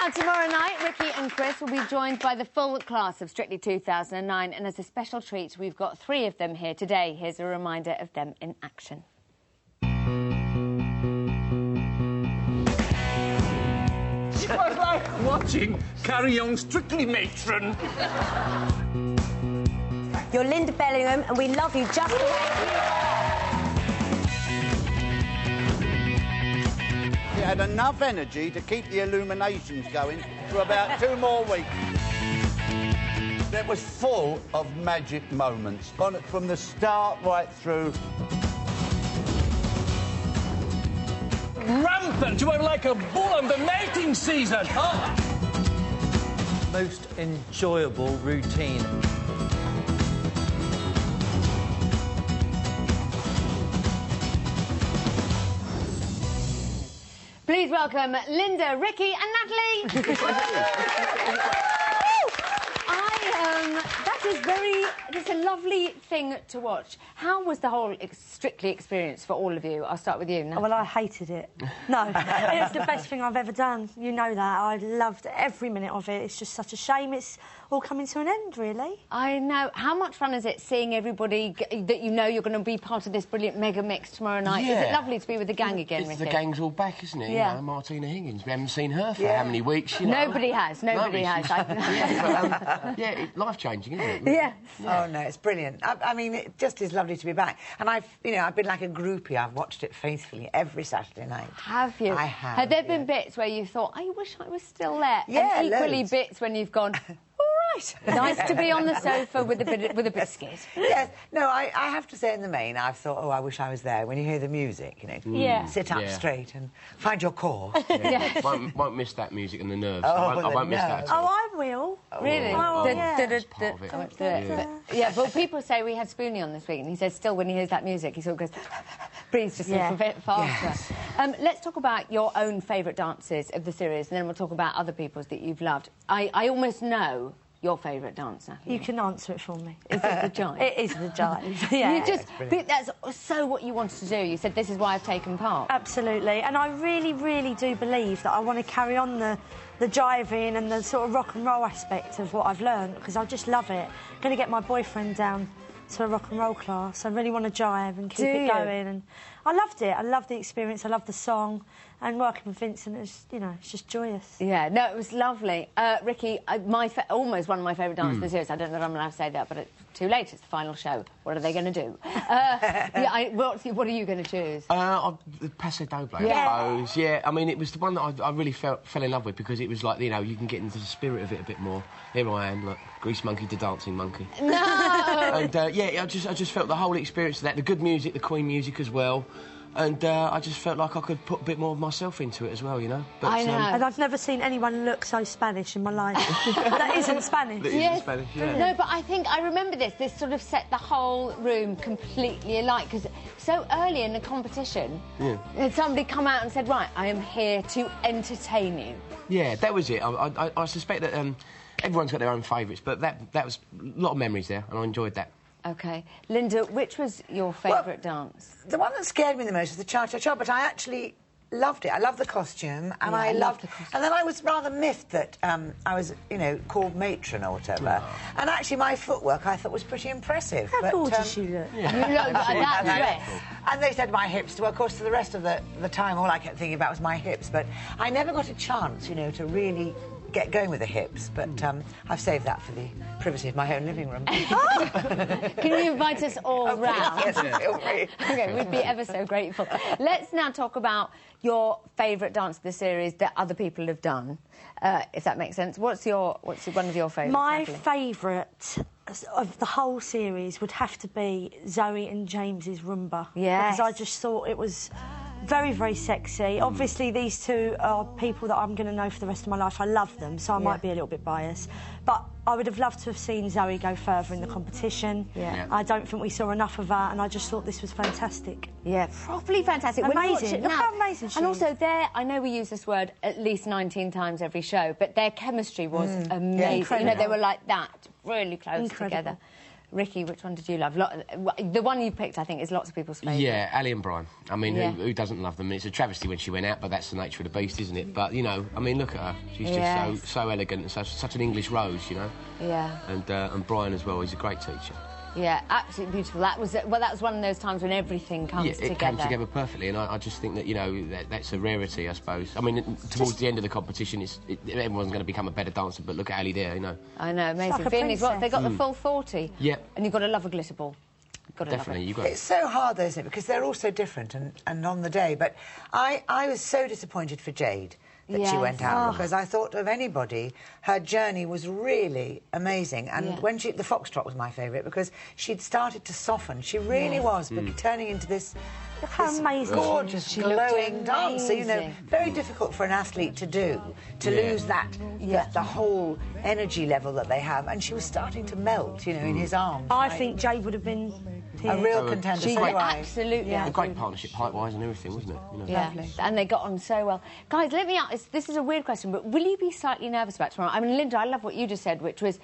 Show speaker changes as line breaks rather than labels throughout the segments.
Now, tomorrow night, Ricky and Chris will be joined by the full class of Strictly 2009, and as a special treat, we've got 3 of them here today. Here's a reminder of them in action.
It was like watching Carry On Strictly Matron.
You're Linda Bellingham, and we love you just the way you are.
It had enough energy to keep the illuminations going for about 2 more weeks. It was full of magic moments, from the start right through.
Rampant! You were like a bull on the mating season. Oh.
Most enjoyable routine.
Please welcome Linda, Ricky and Natalie. It's a lovely thing to watch. How was the whole Strictly experience for all of you? I'll start with you, Natalie.
Well, I hated it. No, it's the best thing I've ever done. You know that. I loved every minute of it. It's just such a shame it's all coming to an end, really.
I know. How much fun is it seeing everybody that you know you're going to be part of this brilliant mega mix tomorrow night?
Yeah.
Is it lovely to be with the gang again, Ricky?
The gang's all back, isn't it?
Yeah.
You know, Martina Higgins. We haven't seen her for how many weeks, you know?
Nobody has. Nobody has.
Yeah, life-changing, isn't it?
Yeah.
Oh, no, it's brilliant. I mean, it just is lovely to be back. And I've been like a groupie. I've watched it faithfully every Saturday night.
Have you?
I have.
Have there been bits where you thought, I wish I was still there?
Yeah,
and equally
loads.
bits when you've gone, all right, nice to be on the sofa with a biscuit.
Yes. No, I have to say in the main, I've thought, oh, I wish I was there. When you hear the music, you know,
Yeah.
sit up straight and find your core.
Yeah.
Won't miss that music and the nerves.
Oh,
I won't miss that at all.
Oh, I will.
Really?
Oh, yeah.
Part of it.
I won't do it. Yeah, but people say we had Spoonie on this week, and he says still when he hears that music, he sort of goes, breathes just a little bit faster.
Yes.
Let's talk about your own favourite dances of the series, and then we'll talk about other people's that you've loved. I almost know your favourite dance, Natalie.
You can answer it for me.
Is it the jive?
It is the jive, yeah.
You just, that's so what you wanted to do. You said, this is why I've taken part.
Absolutely, and I really, really do believe that I want to carry on the jiving and the sort of rock and roll aspect of what I've learned, because I just love it. I'm going to get my boyfriend down to a rock and roll class. I really want to jive and keep it going, and I loved it. I loved the experience. I loved the song, and working with Vincent is, you know, it's just joyous.
Yeah, no, it was lovely. Ricky, almost one of my favourite dances of the series. I don't know if I'm allowed to say that, but it's too late. It's the final show. What are they going to do? What are you going to choose?
The Paso Doble, I suppose. Yeah, I mean, it was the one that I really fell in love with, because it was like, you know, you can get into the spirit of it a bit more. Here I am, look, Grease Monkey to Dancing Monkey.
No!
And, yeah, I just felt the whole experience of that. The good music, the Queen music as well. And I just felt like I could put a bit more of myself into it as well, you know? But,
I know.
And I've never seen anyone look so Spanish in my life. That isn't Spanish.
That isn't Spanish, yeah.
No, but I think I remember this. This sort of set the whole room completely alight, because so early in the competition, had somebody come out and said, right, I am here to entertain you.
Yeah, that was it. I suspect that everyone's got their own favourites, but that was a lot of memories there, and I enjoyed that.
OK. Linda, which was your favourite dance?
The one that scared me the most was the cha-cha-cha, but I actually loved it. I loved the costume, and I loved the costume. And then I was rather miffed that I was, you know, called matron or whatever. And actually, my footwork I thought was pretty impressive.
How gorgeous you look.
You look like that dress.
And they said my hips. Well, of course, for the rest of the time, all I kept thinking about was my hips. But I never got a chance, you know, to really get going with the hips, but I've saved that for the privacy of my own living room.
Can you invite us all round?
Yes, feel free.
OK, we'd be ever so grateful. Let's now talk about your favourite dance of the series that other people have done, if that makes sense. What's one of your favourites?
My favourite of the whole series would have to be Zoe and James's Rumba.
Yes.
Because I just thought it was very, very sexy. Obviously, these two are people that I'm going to know for the rest of my life. I love them, so I might be a little bit biased. But I would have loved to have seen Zoe go further in the competition. I don't think we saw enough of her, and I just thought this was fantastic.
Yeah, properly fantastic.
Amazing. Look how amazing she
And
is.
also, I know we use this word at least 19 times every show, but their chemistry was amazing. You know, they were like that, really close together. Ricky, which one did you love? The one you picked, I think, is lots of people's favourite.
Yeah, Ali and Brian. I mean, who doesn't love them? It's a travesty when she went out, but that's the nature of the beast, isn't it? But, you know, I mean, look at her. She's just so elegant and such an English rose, you know?
Yeah.
And Brian as well, he's a great teacher.
Yeah, absolutely beautiful. That was one of those times when everything comes together. Yeah, it came
together perfectly, and I just think that, you know, that's a rarity, I suppose. I mean, towards the end of the competition, everyone's going to become a better dancer, but look at Ali there, you know.
I know, amazing.
Like
Viennese, they got the full 40.
Yep.
And you've got to love a glitter ball.
Definitely, you've got
It's so hard, though, isn't it? Because they're all so different and on the day. But I was so disappointed for Jade that she went out, because I thought of anybody, her journey was really amazing. And when the foxtrot was my favourite, because she'd started to soften. She really was, but turning into this
amazing.
Gorgeous, glowing dancer, you know, very difficult for an athlete to do, to lose that, the whole energy level that they have. And she was starting to melt, you know, in his arms.
I think Jade would have been
a real contender.
Absolutely.
A great partnership, height-wise and everything, wasn't it? You know?
Yeah, and they got on so well. Guys, let me ask, this is a weird question, but will you be slightly nervous about tomorrow? I mean, Linda, I love what you just said, which was,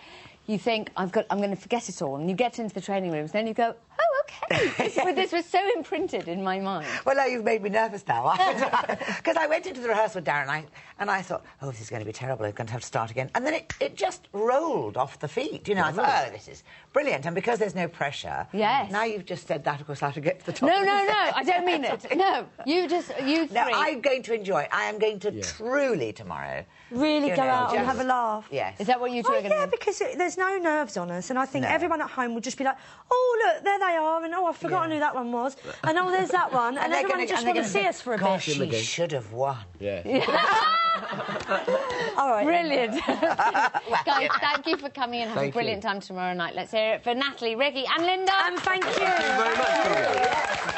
you think, I'm going to forget it all, and you get into the training rooms, then you go, oh, OK. This was so imprinted in my mind.
Well, no, you've made me nervous now. Because I went into the rehearsal with Darren, and I thought, oh, this is going to be terrible, I'm going to have to start again. And then it just rolled off the feet, you know. I thought, oh, this is brilliant. And because there's no pressure...
Yes.
Now you've just said that, of course, I have to get to the top.
No, I don't mean it. No, you three.
No, I'm going to enjoy it. I am going to truly, tomorrow...
Really go out and have a laugh.
Yes.
Is that what you two are going to do?
Yeah, because there's no nerves on us, and I think everyone at home will just be like, oh, look, there they are, and oh, I've forgotten who that one was, and oh, there's that one, and everyone just want to see us for a bit.
She should have won.
Yeah.
All right.
Brilliant. Guys, thank you for coming and have a brilliant time tomorrow night. Let's hear it for Natalie, Ricky and Linda.
And thank you.
Thank you very much.